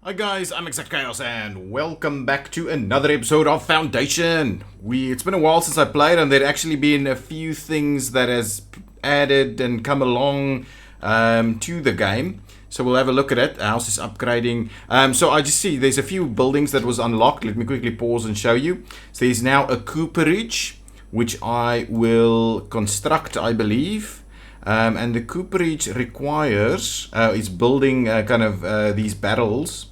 Hi guys, I'm Exact Chaos and welcome back to another episode of Foundation. It's been a while since I played and there'd actually been a few things that has added and come along to the game. So we'll have a look at it. The house is upgrading. So I just see there's a few buildings that was unlocked. Let me quickly pause and show you. So there's now a cooperage, which I will construct, I believe. And the cooperage requires, it's building these barrels.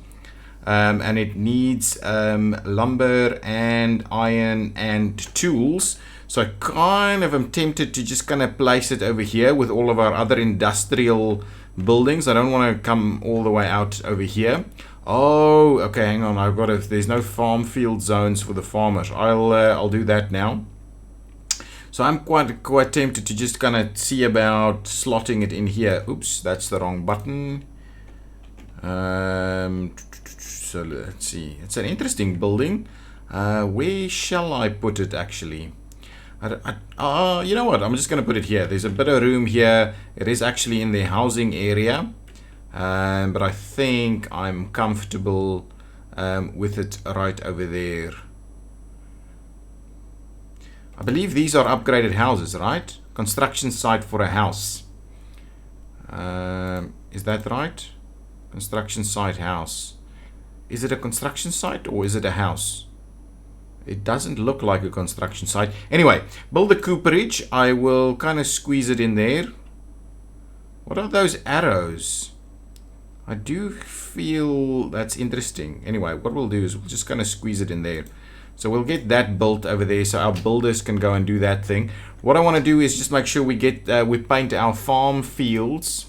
And it needs lumber and iron and tools. So I kind of am tempted to just kind of place it over here with all of our other industrial buildings. I don't want to come all the way out over here. Oh, okay, hang on. I've got to, there's no farm field zones for the farmers. I'll do that now. So I'm quite tempted to just kind of see about slotting it in here. Oops, that's the wrong button. So let's see. It's an interesting building. Where shall I put it actually? You know what? I'm just going to put it here. There's a bit of room here. It is actually in the housing area. But I think I'm comfortable with it right over there. I believe these are upgraded houses, right? Construction site for a house. Is that right? Construction site house. Is it a construction site or is it a house? It doesn't look like a construction site. Anyway, build the cooperage. I will kind of squeeze it in there. What are those arrows? I do feel that's interesting. Anyway, what we'll do is we'll just kind of squeeze it in there. So we'll get that built over there so our builders can go and do that thing. What I want to do is just make sure we get we paint our farm fields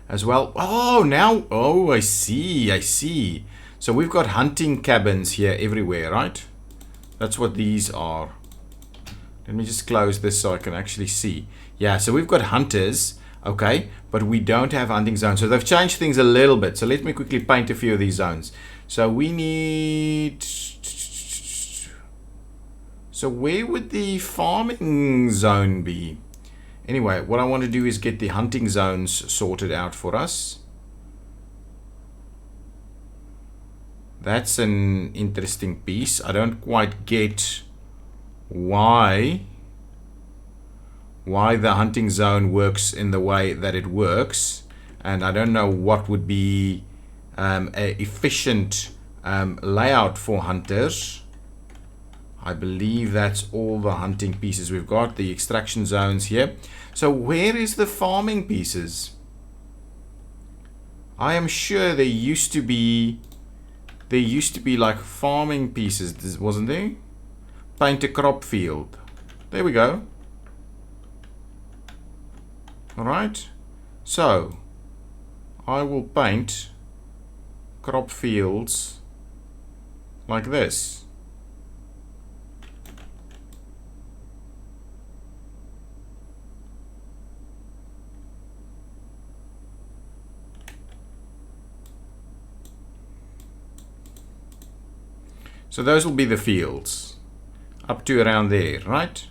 as well. Oh, I see. So we've got hunting cabins here everywhere, right? That's what these are. Let me just close this so I can actually see. Yeah, so we've got hunters, okay, but we don't have hunting zones. So they've changed things a little bit. So let me quickly paint a few of these zones. So we need... So where would the farming zone be? Anyway, what I want to do is get the hunting zones sorted out for us. That's an interesting piece. I don't quite get why the hunting zone works in the way that it works. And I don't know what would be an efficient layout for hunters. I believe that's all the hunting pieces we've got. The extraction zones here. So where is the farming pieces? I am sure there used to be like farming pieces, wasn't there? Paint a crop field. There we go. Alright. So I will paint crop fields like this. So those will be the fields up to around there, right?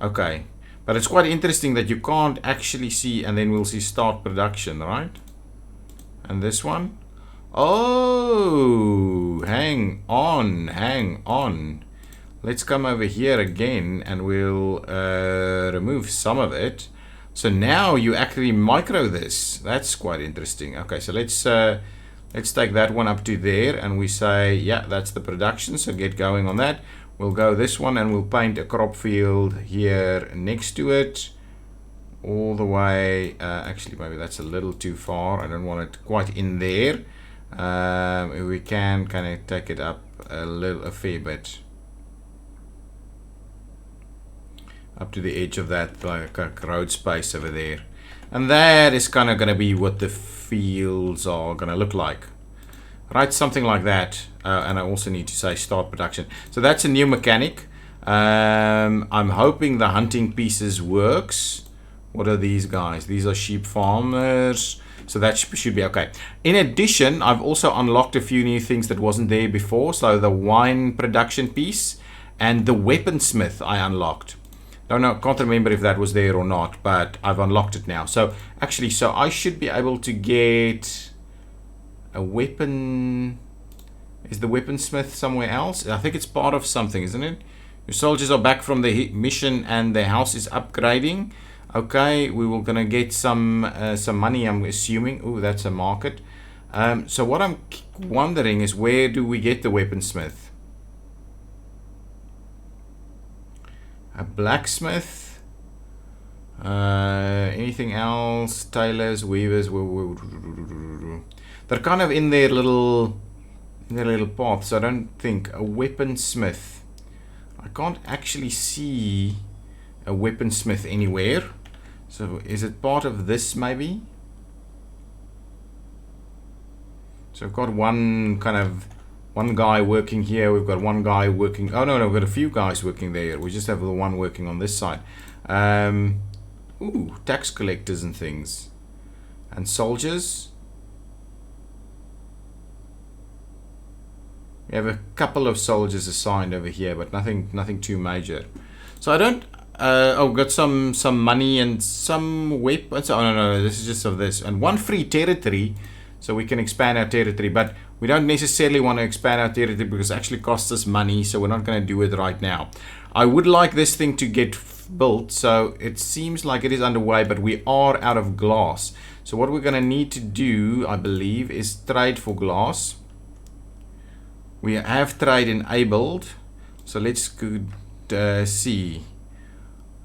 Okay, but it's quite interesting that you can't actually see, and then we'll see start production, right? And this one, oh, hang on. Let's come over here again and we'll remove some of it. So now you actually micro this. That's quite interesting. Okay, so let's take that one up to there and we say, yeah, that's the production. So get going on that. We'll go this one and we'll paint a crop field here next to it. All the way, actually maybe that's a little too far. I don't want it quite in there. We can kind of take it up a fair bit. Up to the edge of that like road space over there. And that is kind of going to be what the fields are going to look like. Right, something like that. And I also need to say start production. So that's a new mechanic. I'm hoping the hunting pieces works. What are these guys? These are sheep farmers. So that should be okay. In addition, I've also unlocked a few new things that wasn't there before. So the wine production piece and the weaponsmith I unlocked. Don't know, can't remember if that was there or not, but I've unlocked it now. So actually, so I should be able to get a weapon. Is the weaponsmith somewhere else? I think it's part of something, isn't it? Your soldiers are back from the mission and their house is upgrading. Okay, we were gonna get some money, I'm assuming. Oh, that's a market. So what I'm wondering is, where do we get the weaponsmith? A blacksmith? Anything else? Tailors, weavers? They're kind of in their little path, so I don't think a weaponsmith. I can't actually see a weaponsmith anywhere. So is it part of this maybe? So we've got one guy working here. We've got one guy working. Oh no, we've got a few guys working there. We just have the one working on this side. Ooh, tax collectors and things, and soldiers. We have a couple of soldiers assigned over here, but nothing too major. So I don't. We've got some money and some weapons. Oh no, this is just of this, and one free territory, so we can expand our territory. But we don't necessarily want to expand our territory because it actually costs us money, so we're not going to do it right now. I would like this thing to get built, so it seems like it is underway, but we are out of glass. So what we're going to need to do, I believe, is trade for glass. We have trade enabled, so let's see.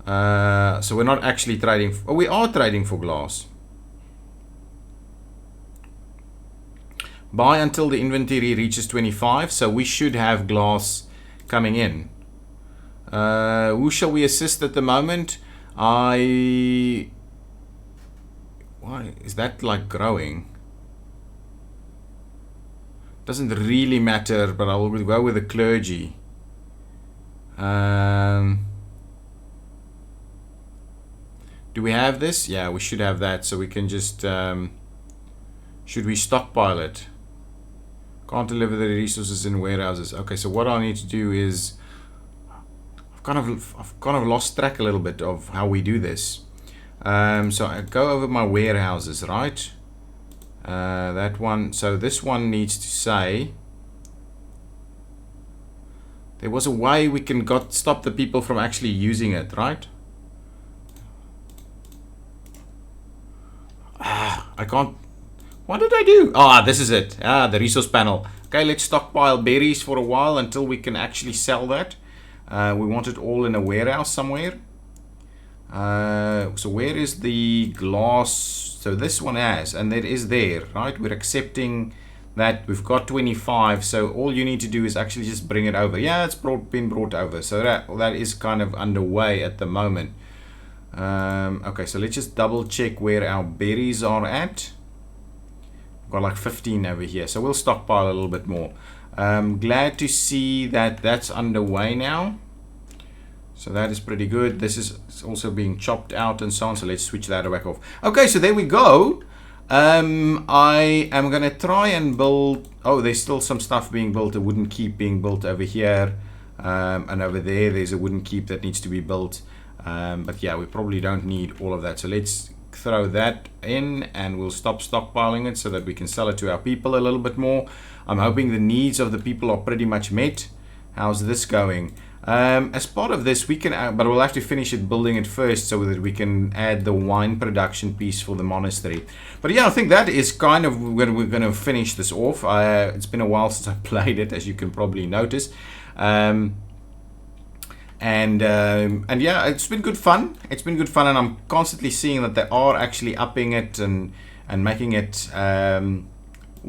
So we're not actually trading. Oh, we are trading for glass. Buy until the inventory reaches 25, so we should have glass coming in. Who shall we assist at the moment? Why is that like growing? Doesn't really matter, but I will go with the clergy. Do we have this? Yeah, we should have that, so we can just should we stockpile it? Can't deliver the resources in warehouses. Okay, so what I need to do is I've kind of lost track a little bit of how we do this. So I go over my warehouses, right? That one. So this one needs to say there was a way we can stop the people from actually using it, right? I can't. What did I do? This is it. The resource panel. Okay, let's stockpile berries for a while until we can actually sell that. We want it all in a warehouse somewhere. So where is the glass? So this one has, and it is there, right? We're accepting that. We've got 25, so all you need to do is actually just bring it over. Yeah, it's been brought over, so that is kind of underway at the moment. Okay, so let's just double check where our berries are at. We've got like 15 over here, so we'll stockpile a little bit more. Glad to see that that's underway now. So that is pretty good. This is also being chopped out and so on. So let's switch that back off. Okay, so there we go. I am going to try and build... Oh, there's still some stuff being built. A wooden keep being built over here. And over there, there's a wooden keep that needs to be built. But yeah, we probably don't need all of that. So let's throw that in and we'll stop stockpiling it so that we can sell it to our people a little bit more. I'm hoping the needs of the people are pretty much met. How's this going? As part of this, we can, but we'll have to finish it, building it first, so that we can add the wine production piece for the monastery. But yeah, I think that is kind of where we're going to finish this off. It's been a while since I played it, as you can probably notice. And yeah, it's been good fun. It's been good fun, and I'm constantly seeing that they are actually upping it and making it.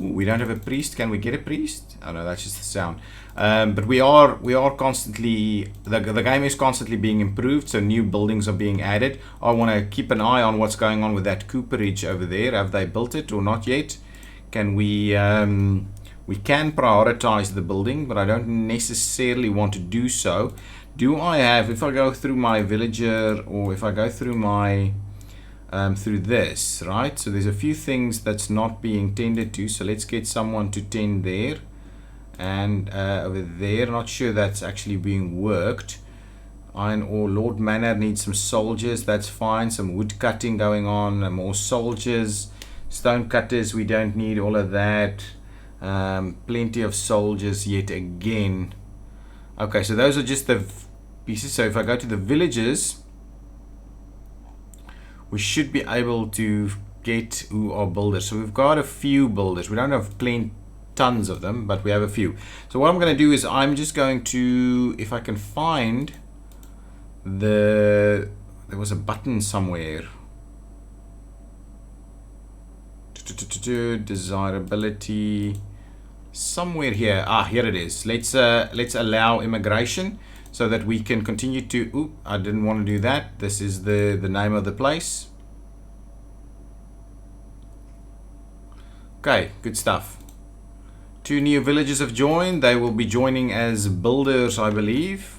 Ooh, we don't have a priest. Can we get a priest? Oh no, that's just the sound. But we are constantly, the game is constantly being improved, so new buildings are being added. I want to keep an eye on what's going on with that cooperage over there. Have they built it or not yet? Can we can prioritize the building, but I don't necessarily want to do so. Do I have, if I go through my villager, or if I go through my through this, right? So there's a few things that's not being tended to, so let's get someone to tend there. And over there, not sure that's actually being worked. Iron ore, Lord Manor needs some soldiers, that's fine. Some wood cutting going on, and more soldiers. Stone cutters, we don't need all of that. Plenty of soldiers yet again. Okay, so those are just the pieces. So if I go to the villages, we should be able to get who are builders. So we've got a few builders. We don't have tons of them, but we have a few. So what I'm going to do is I'm just going to, if I can find there was a button somewhere. Desirability somewhere here. Here it is. Let's allow immigration so that we can continue to I didn't want to do that. This is the name of the place. Okay, good stuff. 2 new villages have joined. They will be joining as builders, I believe.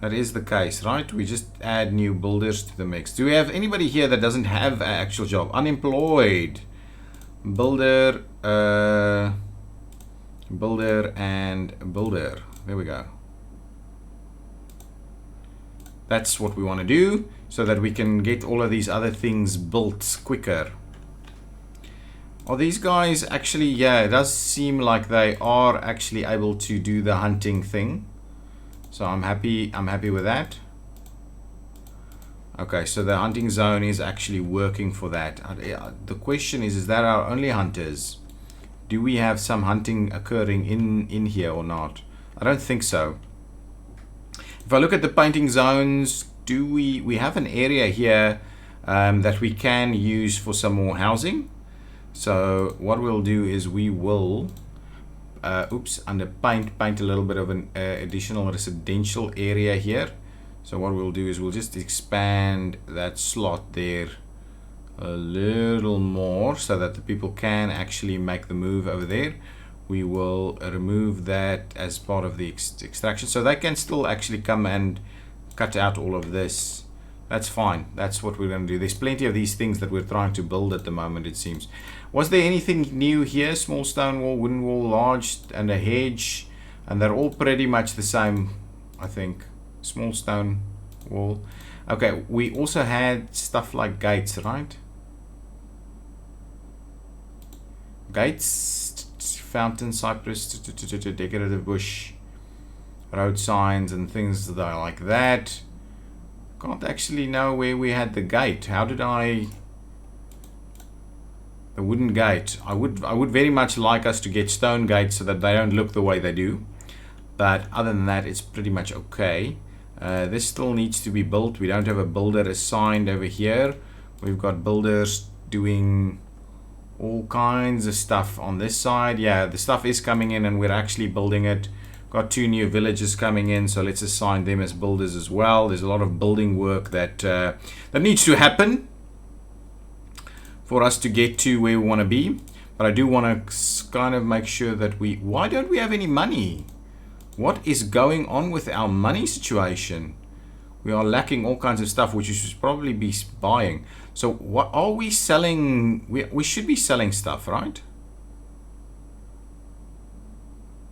That is the case, right? We just add new builders to the mix. Do we have anybody here that doesn't have an actual job? Unemployed. Builder, builder, and builder. There we go. That's what we want to do so that we can get all of these other things built quicker. Are these guys actually, yeah, it does seem like they are actually able to do the hunting thing. So I'm happy with that. Okay, so the hunting zone is actually working for that. The question is that our only hunters? Do we have some hunting occurring in here or not? I don't think so. If I look at the painting zones, do we have an area here that we can use for some more housing? So what we'll do is we will under paint a little bit of an additional residential area here. So what we'll do is we'll just expand that slot there a little more so that the people can actually make the move over there. We will remove that as part of the extraction, so they can still actually come and cut out all of this. That's fine. That's what we're going to do. There's plenty of these things that we're trying to build at the moment, it seems. Was there anything new here? Small stone wall, wooden wall, large, and a hedge. And they're all pretty much the same, I think. Small stone wall. Okay, we also had stuff like gates, right? Gates, fountain, cypress, decorative bush, road signs, and things that are like that. Can't actually know where we had the gate. How did I... The wooden gate. I would very much like us to get stone gates so that they don't look the way they do. But other than that, it's pretty much okay. This still needs to be built. We don't have a builder assigned over here. We've got builders doing all kinds of stuff on this side. Yeah, the stuff is coming in and we're actually building it. Got 2 new villages coming in, so let's assign them as builders as well. There's a lot of building work that that needs to happen for us to get to where we want to be. But I do want to kind of make sure that we... Why don't we have any money? What is going on with our money situation? We are lacking all kinds of stuff which we should probably be buying. So what are we selling? We should be selling stuff, right?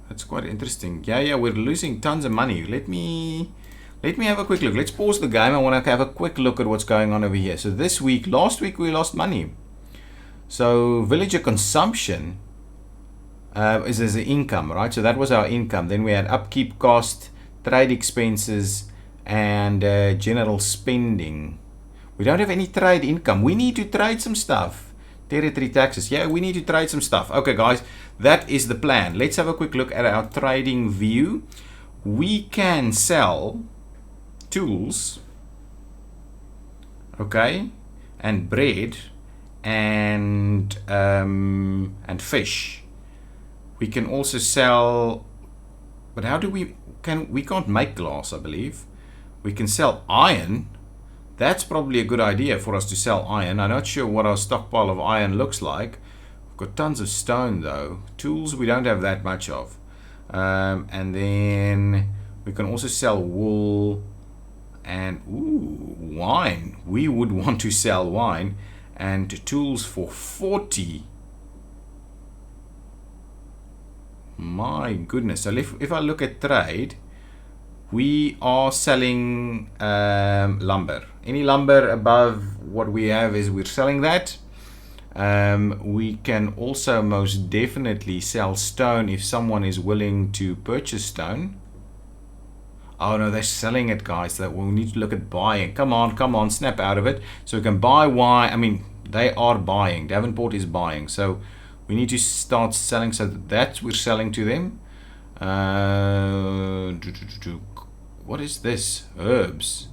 That's quite interesting. Yeah, we're losing tons of money. Let me have a quick look. Let's pause the game. I want to have a quick look at what's going on over here. So this week, last week we lost money. So villager consumption is as an income, right? So that was our income. Then we had upkeep cost, trade expenses, and general spending. We don't have any trade income. We need to trade some stuff. Territory taxes. Yeah, we need to trade some stuff. Okay, guys, that is the plan. Let's have a quick look at our trading view. We can sell tools, okay, and bread, and fish. We can also sell, but how do we can't make glass, I believe. We can sell iron. That's probably a good idea for us to sell iron. I'm not sure what our stockpile of iron looks like. We've got tons of stone though. Tools we don't have that much of. And then we can also sell wool and wine. We would want to sell wine and tools for 40. My goodness. So if I look at trade, we are selling lumber. Any lumber above what we have is we're selling that. We can also most definitely sell stone if someone is willing to purchase stone. Oh no, they're selling it, guys. That we'll need to look at buying. Come on, snap out of it. So we can buy why. I mean, they are buying. Davenport is buying. So we need to start selling. So that we're selling to them. What is this? Herbs.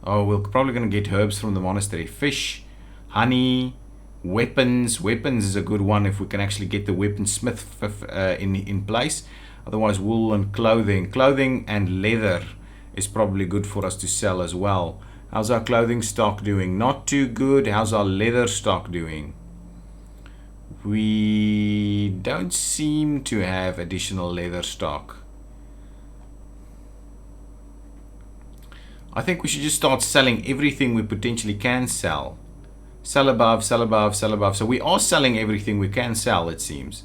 Oh, we're probably going to get herbs from the monastery. Fish, honey, weapons. Weapons is a good one if we can actually get the weaponsmith in place. Otherwise, wool and clothing. Clothing and leather is probably good for us to sell as well. How's our clothing stock doing? Not too good. How's our leather stock doing? We don't seem to have additional leather stock. I think we should just start selling everything we potentially can sell. Sell above, sell above, sell above. So we are selling everything we can sell, it seems.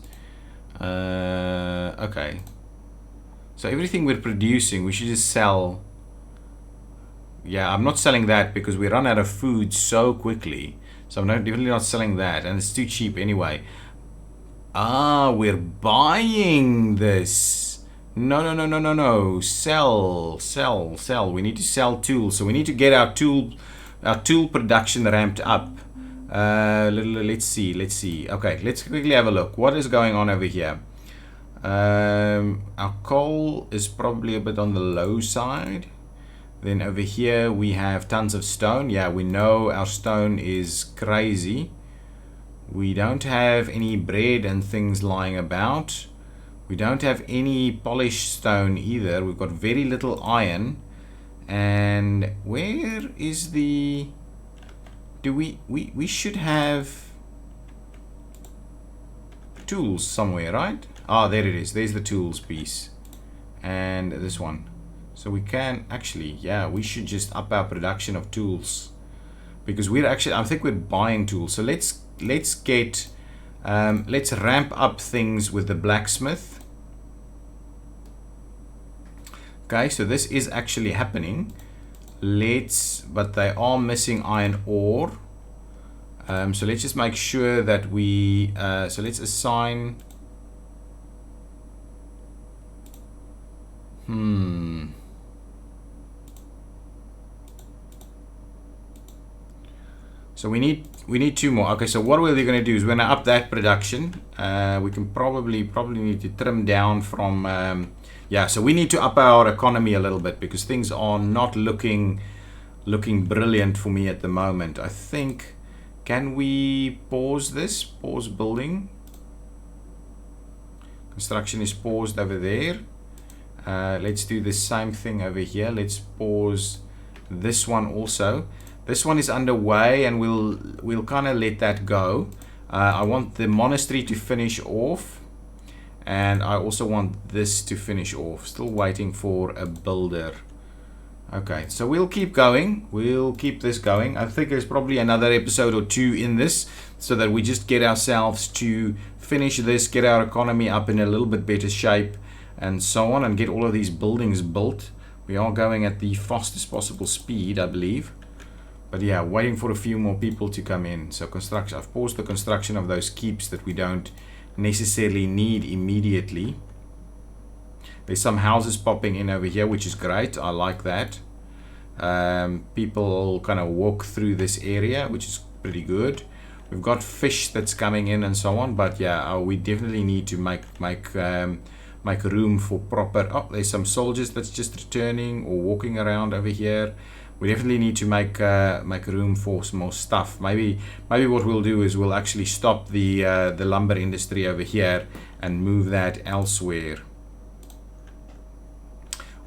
Okay. So everything we're producing, we should just sell. Yeah, I'm not selling that because we run out of food so quickly. So I'm definitely not selling that. And it's too cheap anyway. Ah, we're buying this. No. Sell. We need to sell tools. So we need to get our tool production ramped up. Let's see. Okay, let's quickly have a look. What is going on over here? Our coal is probably a bit on the low side. Then over here we have tons of stone. Yeah, we know our stone is crazy. We don't have any bread and things lying about. We don't have any polished stone either. We've got very little iron. And where is the... Do we should have tools somewhere, right? Ah, there it is. There's the tools piece. And this one. So we can actually, yeah, we should just up our production of tools. Because we're actually, I think we're buying tools. So let's get, let's ramp up things with the blacksmith. Okay, so this is actually happening. But they are missing iron ore. So let's just make sure that we, so let's assign, So we need two more. Okay, so what we're going to do is we're going to up that production. We can probably need to trim down from, yeah, so we need to up our economy a little bit because things are not looking brilliant for me at the moment. I think, can we pause this? Pause building. Construction is paused over there. Let's do the same thing over here. Let's pause this one also. This one is underway and we'll kind of let that go. I want the monastery to finish off. And I also want this to finish off. Still waiting for a builder. Okay, so we'll keep going. We'll keep this going. I think there's probably another episode or two in this so that we just get ourselves to finish this, get our economy up in a little bit better shape and so on, and get all of these buildings built. We are going at the fastest possible speed, I believe. But yeah, waiting for a few more people to come in. So construction, I've paused the construction of those keeps that we don't necessarily need immediately. There's some houses popping in over here, which is great. I like that. People kind of walk through this area, which is pretty good. We've got fish that's coming in and so on. But yeah, we definitely need to make room for proper... Oh, there's some soldiers that's just returning or walking around over here. We definitely need to make room for some more stuff. Maybe what we'll do is we'll actually stop the lumber industry over here and move that elsewhere.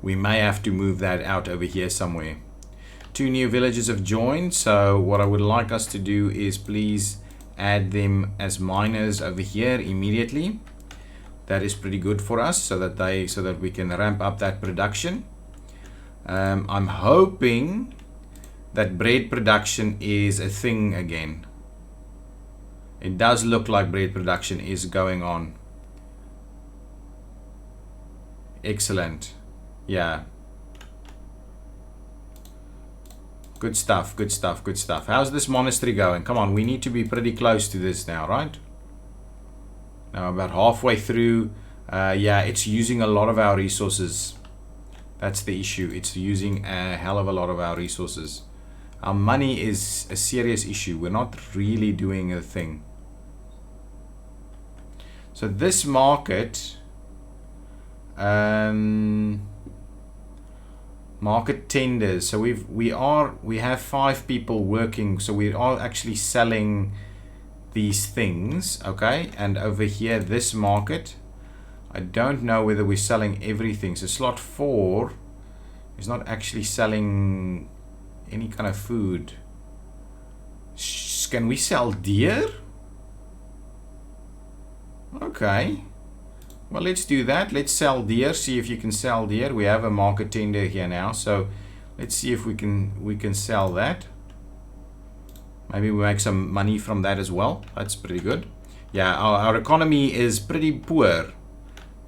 We may have to move that out over here somewhere. 2 new villages have joined. So what I would like us to do is please add them as miners over here immediately. That is pretty good for us so that we can ramp up that production. I'm hoping that bread production is a thing again. It does look like bread production is going on. Excellent. Yeah. Good stuff, good stuff, good stuff. How's this monastery going? Come on, we need to be pretty close to this now, right? Now about halfway through. Yeah, it's using a lot of our resources. That's the issue. It's using a hell of a lot of our resources. Our money is a serious issue. We're not really doing a thing. So this market, market tenders. So we have 5 people working. So we are actually selling these things, okay? And over here, this market, I don't know whether we're selling everything. So slot 4 is not actually selling any kind of food. Can we sell deer? Okay. Well, let's do that. Let's sell deer. See if you can sell deer. We have a market tender here now. So let's see if we can sell that. Maybe we make some money from that as well. That's pretty good. Yeah, our economy is pretty poor.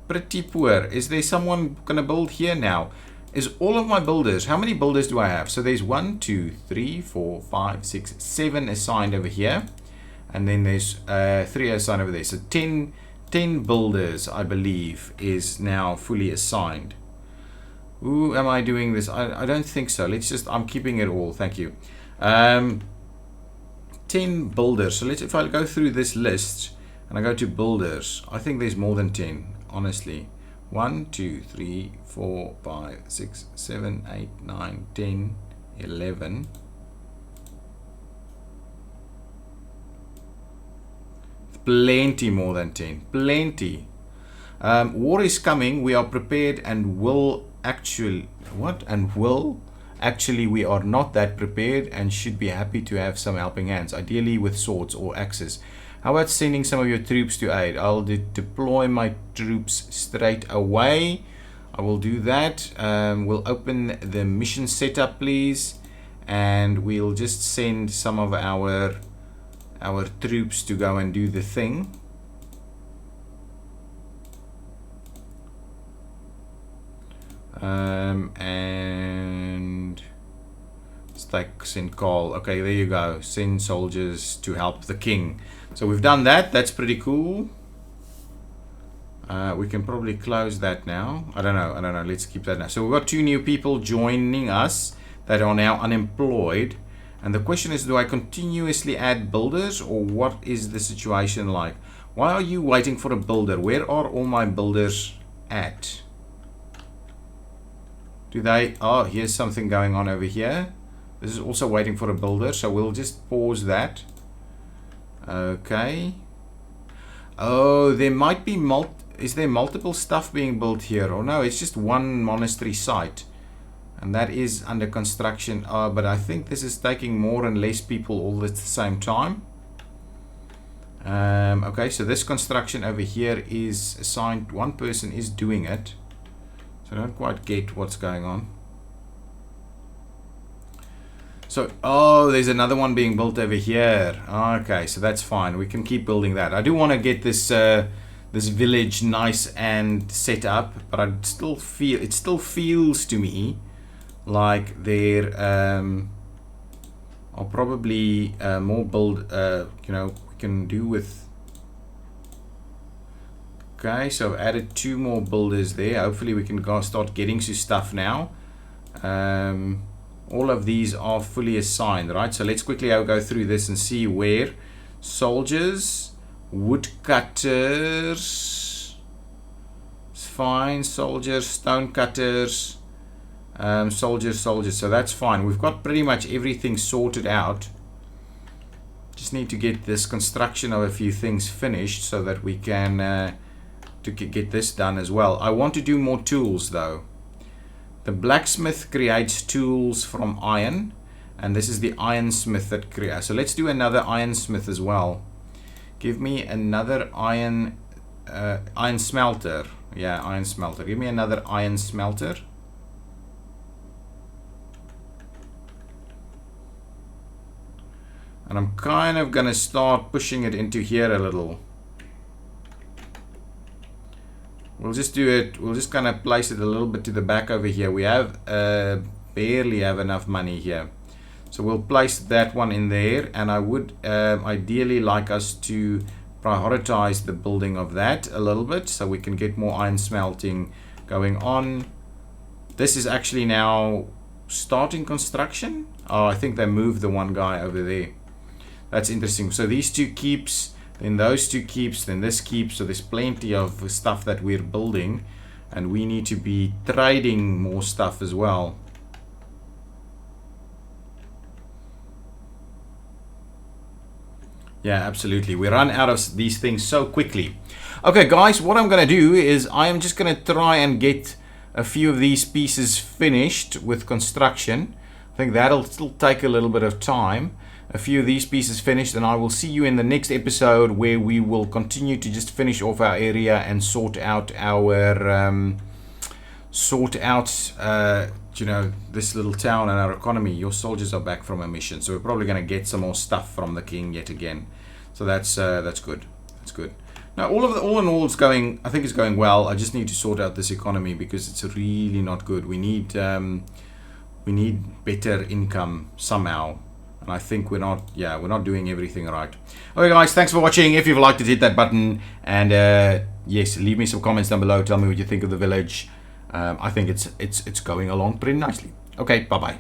Pretty poor. Is there someone gonna build here now? Is all of my builders, how many builders do I have? So there's 1, 2, 3, 4, 5, 6, 7 assigned over here. And then there's 3 assigned over there. So 10 builders, I believe, is now fully assigned. Ooh, am I doing this? I don't think so. Let's just, I'm keeping it all. Thank you. 10 builders. So if I go through this list and I go to builders, I think there's more than 10, honestly. 1, 2, 3, 4, 5, 6, 7, 8, 9, 10, 11. Plenty more than 10. Plenty. War is coming. We are prepared and will actually... What? And will... Actually, we are not that prepared and should be happy to have some helping hands, ideally with swords or axes. How about sending some of your troops to aid? I'll deploy my troops straight away. I will do that. We'll open the mission setup, please. And we'll just send some of our troops to go and do the thing. And let's send call. Okay, there you go. Send soldiers to help the king. So we've done that. That's pretty cool. We can probably close that now. I don't know. Let's keep that now. So we've got 2 new people joining us that are now unemployed. And the question is, do I continuously add builders, or what is the situation like? Why are you waiting for a builder? Where are all my builders at? Do they... Oh, here's something going on over here. This is also waiting for a builder, so we'll just pause that. Okay. Oh, there might be is there multiple stuff being built here? Or no, it's just one monastery site. And that is under construction. But I think this is taking more and less people all at the same time. Okay, so this construction over here is assigned. One person is doing it. So I don't quite get what's going on. So, oh, there's another one being built over here. Okay, so that's fine. We can keep building that. I do want to get this this village nice and set up, but I still feel, it still feels to me like there are probably more build, you know, we can do with. Okay, so I've added 2 more builders there. Hopefully we can go start getting to stuff now. All of these are fully assigned, right? So let's quickly go through this and see where. Soldiers, woodcutters, it's fine. Soldiers, stonecutters, soldiers. So that's fine. We've got pretty much everything sorted out. Just need to get this construction of a few things finished so that we can to get this done as well. I want to do more tools though. The blacksmith creates tools from iron, and this is the ironsmith that creates. So let's do another ironsmith as well. Give me another iron smelter. Yeah, iron smelter. Give me another iron smelter. And I'm kind of gonna start pushing it into here a little. We'll just do it, we'll just kind of place it a little bit to the back over here. We have barely have enough money here. So we'll place that one in there, and I would ideally like us to prioritize the building of that a little bit so we can get more iron smelting going on. This is actually now starting construction. Oh, I think they moved the one guy over there. That's interesting. So these two keeps, then those two keeps, then this keeps. So there's plenty of stuff that we're building, and we need to be trading more stuff as well. Yeah, absolutely. We run out of these things so quickly. Okay, guys, what I'm going to do is I am just going to try and get a few of these pieces finished with construction. I think that'll still take a little bit of time. A few of these pieces finished, and I will see you in the next episode where we will continue to just finish off our area and sort out our you know, this little town and our economy. Your soldiers are back from a mission, so we're probably going to get some more stuff from the king yet again. So that's good. That's good. Now all in all, it's going. I think it's going well. I just need to sort out this economy because it's really not good. We need better income somehow, and I think we're not doing everything right. Okay, guys, thanks for watching. If you've liked it, hit that button, and yes, leave me some comments down below. Tell me what you think of the village. I think it's going along pretty nicely. Okay, bye bye.